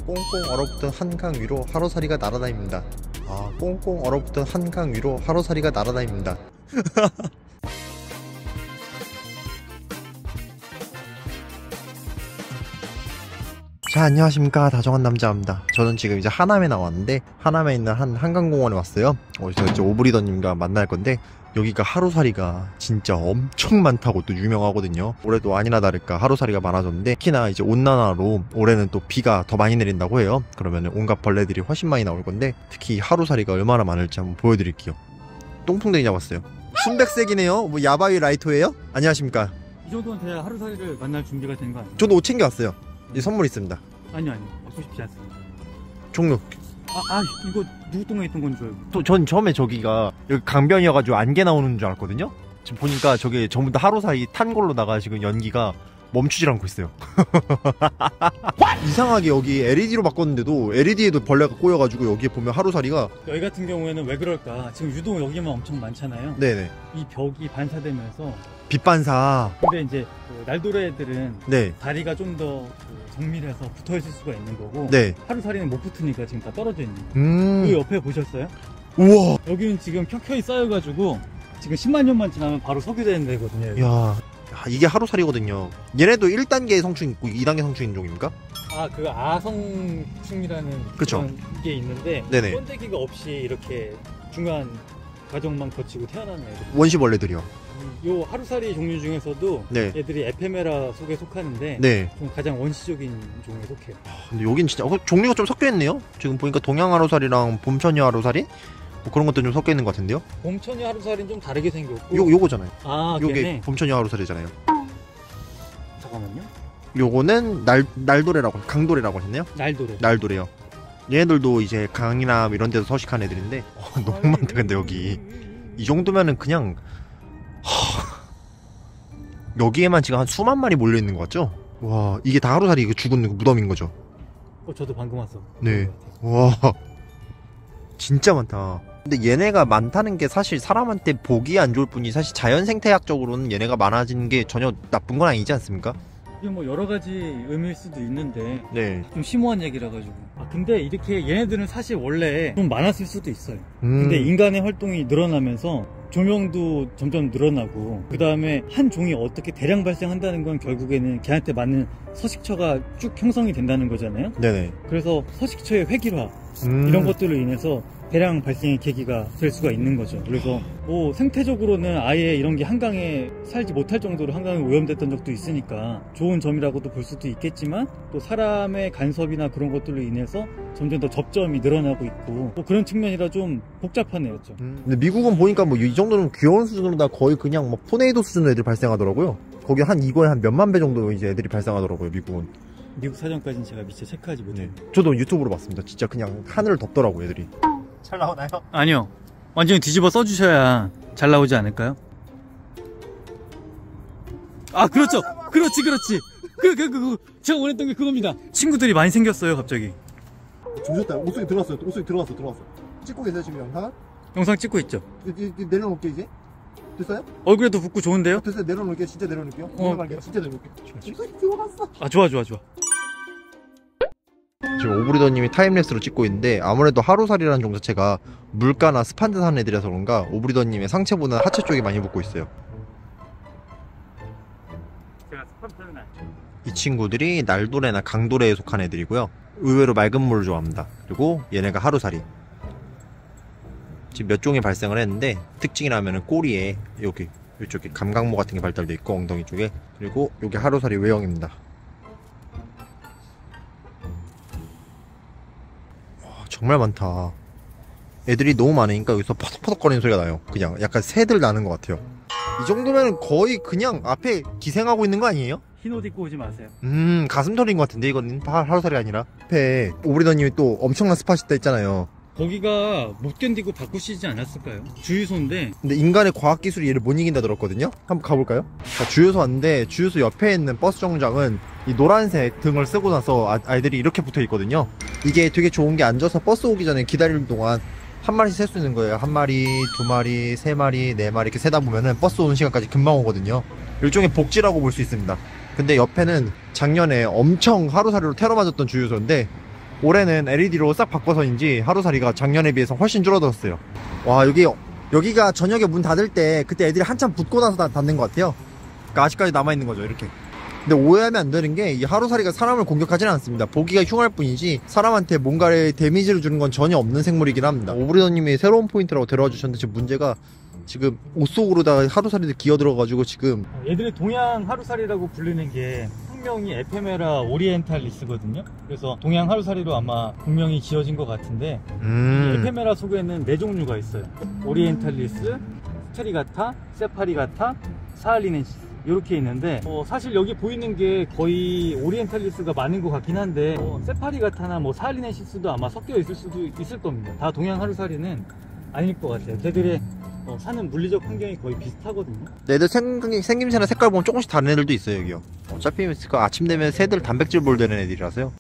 꽁꽁 얼어붙은 한강 위로 하루살이가 날아다닙니다. 아, 꽁꽁 얼어붙은 한강 위로 하루살이가 날아다닙니다. 자, 안녕하십니까, 다정한 남자입니다. 저는 지금 이제 하남에 나왔는데, 하남에 있는 한 한강공원에 왔어요. 어디서 이제 오브리더님과 만날 건데, 여기가 하루살이가 진짜 엄청 많다고 또 유명하거든요. 올해도 아니나 다를까 하루살이가 많아졌는데, 특히나 이제 온난화로 올해는 또 비가 더 많이 내린다고 해요. 그러면 온갖 벌레들이 훨씬 많이 나올 건데, 특히 하루살이가 얼마나 많을지 한번 보여드릴게요. 똥풍뎅이 잡았어요. 순백색이네요. 뭐 야바위 라이토예요? 안녕하십니까. 이 정도는 돼야 하루살이를 만날 준비가 된 거 아니에요? 저도 옷 챙겨왔어요. 이 선물 있습니다. 아니요, 받고 싶지 않습니다. 종류. 이거 누구 똥에 있던 건 줄 알고. 전 처음에 저기가 여기 강변이어가지고 안개 나오는 줄 알았거든요. 지금 보니까 저게 전부 다 하루살이 탄 걸로다가 지금 연기가 멈추질 않고 있어요. 이상하게 여기 LED로 바꿨는데도 LED에도 벌레가 꼬여가지고 여기에 보면 하루살이가. 여기 같은 경우에는 왜 그럴까? 지금 유독 여기만 엄청 많잖아요. 네네. 이 벽이 반사되면서 빛반사. 근데 이제 그 날도래들은 네. 다리가 좀 더 정밀해서 붙어 있을 수가 있는 거고, 네. 하루살이는 못 붙으니까 지금 다 떨어져 있는 거예요. 그 옆에 보셨어요? 우와. 여기는 지금 켜켜이 쌓여가지고 지금 10만 년만 지나면 바로 석유되는 데거든요. 야, 이게 하루살이거든요. 얘네도 1단계 성충 있고 2단계 성충 인종입니까? 그 아성충이라는 그쵸. 그런 게 있는데, 네네. 번데기가 없이 이렇게 중요한 과정만 거치고 태어나는 애들. 원시벌레들이요. 요 하루살이 종류 중에서도 네. 얘들이 에페메라 속에 속하는데, 네. 좀 가장 원시적인 종에 속해요. 근데 여긴 진짜 종류가 좀 섞여 있네요. 지금 보니까 동양 하루살이랑 봄천이 하루살이 뭐 그런 것도 좀 섞여 있는 것 같은데요. 봄천이 하루살이는 좀 다르게 생겼고, 요거잖아요. 요게 걔네. 봄천이 하루살이잖아요. 잠깐만요. 요거는 날도래라고, 강도래라고 하셨네요. 날도래요. 얘네들도 이제 강이나 이런 데서 서식한 애들인데 너무 많다. 근데 여기 이 정도면은 그냥 여기에만 지금 한 수만 마리 몰려 있는 것 같죠? 와, 이게 다 하루살이 죽은 무덤인 거죠? 저도 방금 왔어. 네. 와, 진짜 많다. 근데 얘네가 많다는 게 사실 사람한테 보기 안 좋을 뿐이, 사실 자연 생태학적으로는 얘네가 많아지는 게 전혀 나쁜 건 아니지 않습니까? 이게 뭐 여러 가지 의미일 수도 있는데, 네. 좀 심오한 얘기라 가지고. 근데 이렇게 얘네들은 사실 원래 좀 많았을 수도 있어요. 근데 인간의 활동이 늘어나면서 조명도 점점 늘어나고, 그 다음에 한 종이 어떻게 대량 발생한다는 건 결국에는 걔한테 맞는 서식처가 쭉 형성이 된다는 거잖아요. 네네. 그래서 서식처의 획일화 이런 것들로 인해서 대량 발생의 계기가 될 수가 있는 거죠. 그래서 뭐 생태적으로는 아예 이런 게 한강에 살지 못할 정도로 한강에 오염됐던 적도 있으니까 좋은 점이라고도 볼 수도 있겠지만, 또 사람의 간섭이나 그런 것들로 인해서 점점 더 접점이 늘어나고 있고, 뭐 그런 측면이라 좀 복잡한 애였죠. 근데 미국은 보니까 뭐 이 정도는 귀여운 수준으로 다 거의 그냥 뭐 포네이도 수준으로 애들이 발생하더라고요. 거기 이거에 한 몇만 배 정도 이제 애들이 발생하더라고요, 미국은. 미국 사정까지는 제가 미처 체크하지 못해요. 저도 유튜브로 봤습니다. 진짜 그냥 하늘을 덮더라고요, 애들이. 잘 나오나요? 아니요, 완전히 뒤집어 써주셔야 잘 나오지 않을까요? 그렇죠. 그렇지. 제가 원했던 게 그겁니다. 친구들이 많이 생겼어요, 갑자기. 주셨다. 옷속에 들어왔어요. 옷속에 들어왔어. 찍고 계세요, 지금 영상을? 영상 찍고 있죠. 내려놓을게, 이제. 됐어요? 얼굴에도 붓고 좋은데요? 됐어요. 내려놓을게요. 진짜 내려놓을게요. 내려갈게요. 진짜 내려놓을게요. 들어갔어. 좋아. 지금 오브리더님이 타임랩스로 찍고 있는데, 아무래도 하루살이라는 종 자체가 물가나 습한 데 사는 애들이라서 그런가 오브리더님의 상체보다 하체 쪽에 많이 붙고 있어요. 제가 습한 편은 아니죠. 이 친구들이 날도래나 강도래에 속한 애들이고요. 의외로 맑은 물을 좋아합니다. 그리고 얘네가 하루살이. 지금 몇 종이 발생을 했는데, 특징이라면은 꼬리에 이쪽에 감각모 같은 게 발달돼 있고, 엉덩이 쪽에. 그리고 여기 하루살이 외형입니다. 정말 많다. 애들이 너무 많으니까 여기서 퍼덕퍼덕거리는 소리가 나요. 그냥 약간 새들 나는 것 같아요. 이 정도면 거의 그냥 앞에 기생하고 있는 거 아니에요? 흰 옷 입고 오지 마세요. 가슴털인 것 같은데, 이건 하루살이 아니라. 앞에 오브리더님이 또 엄청난 스팟이 있다 했잖아요. 거기가 못 견디고 바꾸시지 않았을까요? 주유소인데. 근데 인간의 과학기술이 얘를 못 이긴다 들었거든요? 한번 가볼까요? 자, 주유소 왔는데, 주유소 옆에 있는 버스 정류장은 이 노란색 등을 쓰고 나서 아이들이 이렇게 붙어 있거든요. 이게 되게 좋은 게, 앉아서 버스 오기 전에 기다리는 동안 한 마리씩 셀 수 있는 거예요. 한 마리, 두 마리, 세 마리, 네 마리 이렇게 세다 보면은 버스 오는 시간까지 금방 오거든요. 일종의 복지라고 볼 수 있습니다. 근데 옆에는 작년에 엄청 하루살이로 테러 맞았던 주유소인데 올해는 LED로 싹 바꿔서인지 하루살이가 작년에 비해서 훨씬 줄어들었어요. 와, 여기가 저녁에 문 닫을 때 그때 애들이 한참 붙고 나서 닫는 것 같아요. 그러니까 아직까지 남아있는 거죠, 이렇게. 근데 오해하면 안 되는 게 이 하루살이가 사람을 공격하지는 않습니다. 보기가 흉할 뿐이지 사람한테 뭔가를 데미지를 주는 건 전혀 없는 생물이긴 합니다. 오브리더님이 새로운 포인트라고 데려와 주셨는데 지금 문제가 지금 옷 속으로다가 하루살이들 기어 들어가지고 지금 얘들이 동양 하루살이라고 부르는 게 학명이 에페메라 오리엔탈리스거든요. 그래서 동양 하루살이로 아마 분명히 지어진 것 같은데 이 에페메라 속에는 4종류가 있어요. 오리엔탈리스, 스테리가타, 세파리가타, 사할리넨시스 이렇게 있는데 사실 여기 보이는 게 거의 오리엔탈리스가 많은 것 같긴 한데 세파리가타나 사할리넨시스도 아마 섞여 있을 수도 있을 겁니다. 다 동양 하루살이는 아닐 것 같아요. 걔들의 사는 물리적 환경이 거의 비슷하거든요. 애들 생김새나 색깔 보면 조금씩 다른 애들도 있어요. 여기요. 어차피 아침 되면 새들 단백질 볼 되는 애들이라서요.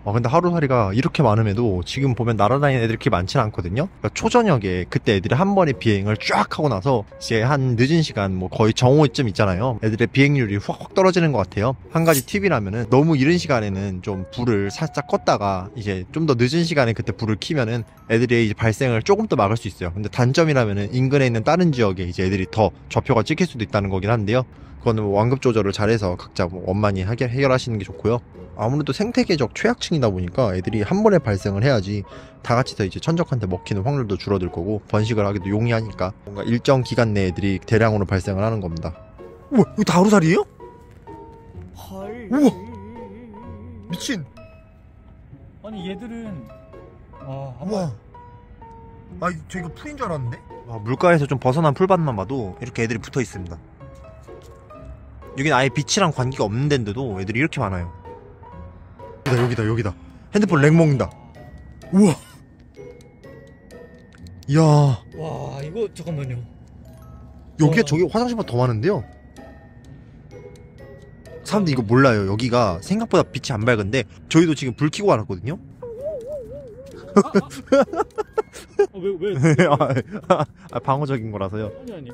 근데 하루살이가 이렇게 많음에도 지금 보면 날아다니는 애들이 그렇게 많지는 않거든요. 그러니까 초저녁에 그때 애들이 한 번에 비행을 쫙 하고 나서 이제 한 늦은 시간 거의 정오쯤 있잖아요. 애들의 비행률이 확 떨어지는 것 같아요. 한 가지 팁이라면은 너무 이른 시간에는 좀 불을 살짝 껐다가 이제 좀 더 늦은 시간에 그때 불을 켜면은 애들의 이제 발생을 조금 더 막을 수 있어요. 근데 단점이라면은 인근에 있는 다른 지역에 이제 애들이 더 좌표가 찍힐 수도 있다는 거긴 한데요. 그거는 완급 조절을 잘해서 각자 원만히 해결하시는 게 좋고요. 아무래도 생태계적 최악층이다 보니까 애들이 한 번에 발생을 해야지 다 같이서 이제 천적한테 먹히는 확률도 줄어들 거고 번식을 하기도 용이하니까 뭔가 일정 기간 내에 애들이 대량으로 발생을 하는 겁니다. 우와, 이거 다 하루살이에요? 헐. 우와, 미친. 아니 얘들은 우와. 저 이거 풀인 줄 알았는데? 물가에서 좀 벗어난 풀밭만 봐도 이렇게 애들이 붙어 있습니다. 여긴 아예 빛이랑 관계가 없는 데인데도 애들이 이렇게 많아요. 여기다. 핸드폰 렉 먹는다. 우와. 이야. 와, 이거 잠깐만요. 여기가 저기 화장실보다 더 많은데요. 사람들이 이거 몰라요. 여기가 생각보다 빛이 안 밝은데 저희도 지금 불 켜고 왔거든요. 왜? 방어적인 거라서요. 아니.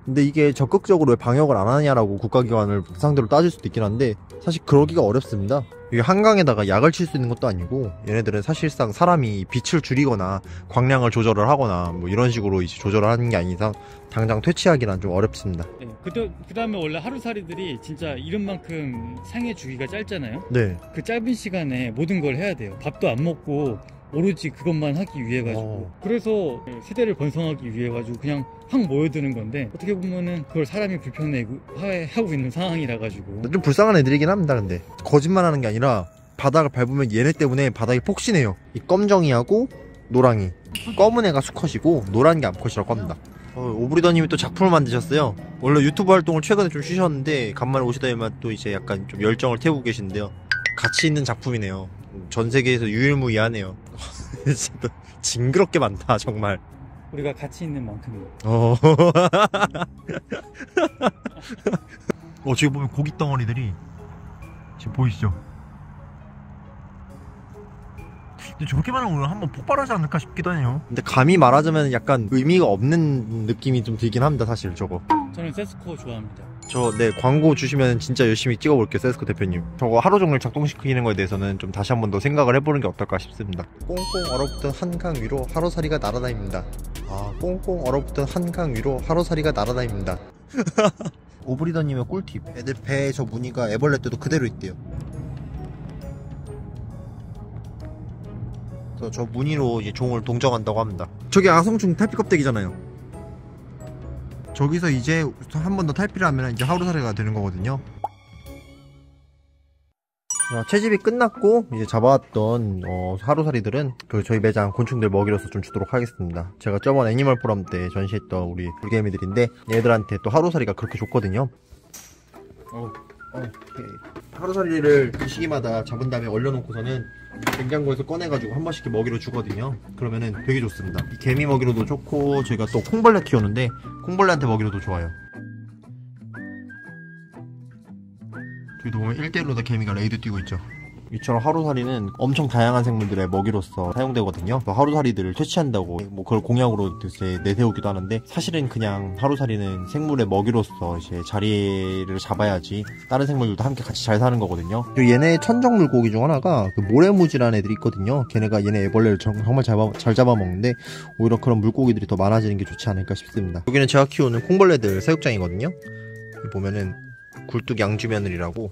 근데 이게 적극적으로 왜 방역을 안 하냐라고 국가기관을 상대로 따질 수도 있긴 한데 사실 그러기가 어렵습니다. 이게 한강에다가 약을 칠 수 있는 것도 아니고 얘네들은 사실상 사람이 빛을 줄이거나 광량을 조절을 하거나 이런 식으로 이제 조절을 하는 게 아닌 이상 당장 퇴치하기는 좀 어렵습니다. 네, 그 다음에 원래 하루살이들이 진짜 이름만큼 생애 주기가 짧잖아요. 네. 그 짧은 시간에 모든 걸 해야 돼요. 밥도 안 먹고 오로지 그것만 하기 위해 가지고 그래서 세대를 번성하기 위해 가지고 그냥 확 모여드는 건데 어떻게 보면은 그걸 사람이 불편해하고 있는 상황이라 가지고 좀 불쌍한 애들이긴 합니다. 근데 거짓말하는 게 아니라 바닥을 밟으면 얘네 때문에 바닥이 폭신해요. 이 검정이하고 노랑이, 검은 애가 수컷이고 노란 게 암컷이라고 합니다. 오브리더님이 또 작품을 만드셨어요. 원래 유튜브 활동을 최근에 좀 쉬셨는데 간만에 오시다니만 또 이제 약간 좀 열정을 태우고 계신데요. 가치 있는 작품이네요. 전 세계에서 유일무이하네요. 진짜 징그럽게 많다 정말. 우리가 가치 있는 만큼이에요. 지금 보면 고기 덩어리들이 지금 보이시죠? 근데 저렇게 많으면 한번 폭발하지 않을까 싶기도 해요. 근데 감히 말하자면 약간 의미가 없는 느낌이 좀 들긴 합니다. 사실 저거. 저는 세스코 좋아합니다. 광고 주시면 진짜 열심히 찍어볼게요. 세스코 대표님. 저거 하루 종일 작동시키는 거에 대해서는 좀 다시 한번 더 생각을 해보는 게 어떨까 싶습니다. 꽁꽁 얼어붙은 한강 위로 하루살이가 날아다닙니다. 꽁꽁 얼어붙은 한강 위로 하루살이가 날아다닙니다. 오브리더님의 꿀팁. 애들 배에 저 무늬가 애벌레 때도 그대로 있대요. 그래서 저 무늬로 이제 종을 동정한다고 합니다. 저게 아성충 탈피 껍데기잖아요. 저기서 이제 한 번 더 탈피를 하면 이제 하루살이가 되는 거거든요. 채집이 끝났고 이제 잡아왔던 하루살이들은 저희 매장 곤충들 먹이로서 좀 주도록 하겠습니다. 제가 저번 애니멀 포럼 때 전시했던 우리 불개미들인데 얘들한테 또 하루살이가 그렇게 좋거든요. 하루살이를 그 시기마다 잡은 다음에 얼려놓고서는 냉장고에서 꺼내가지고 한 번씩 먹이로 주거든요. 그러면은 되게 좋습니다. 이 개미 먹이로도 좋고 저희가 또 콩벌레 키우는데 콩벌레한테 먹이로도 좋아요. 저희도 보면 1대1로 다 개미가 레이드 뛰고 있죠. 이처럼 하루살이는 엄청 다양한 생물들의 먹이로서 사용되거든요. 하루살이들을 퇴치한다고 뭐 그걸 공약으로 이제 내세우기도 하는데, 사실은 그냥 하루살이는 생물의 먹이로서 이제 자리를 잡아야지 다른 생물들도 함께 같이 잘 사는 거거든요. 얘네 천적 물고기 중 하나가 그 모래무지라는 애들이 있거든요. 걔네가 얘네 애벌레를 정말 잘 잡아먹는데, 오히려 그런 물고기들이 더 많아지는 게 좋지 않을까 싶습니다. 여기는 제가 키우는 콩벌레들 사육장이거든요. 여기 보면은 굴뚝 양주며느리라고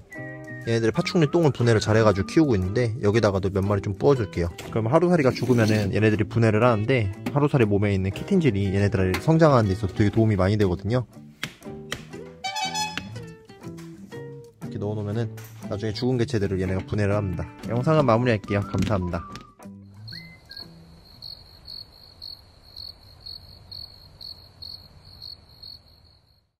얘네들의 파충류 똥을 분해를 잘해가지고 키우고 있는데, 여기다가도 몇 마리 좀 부어줄게요. 그럼 하루살이가 죽으면은 얘네들이 분해를 하는데, 하루살이 몸에 있는 키틴질이 얘네들을 성장하는 데 있어서 되게 도움이 많이 되거든요. 이렇게 넣어놓으면은 나중에 죽은 개체들을 얘네가 분해를 합니다. 영상은 마무리할게요. 감사합니다.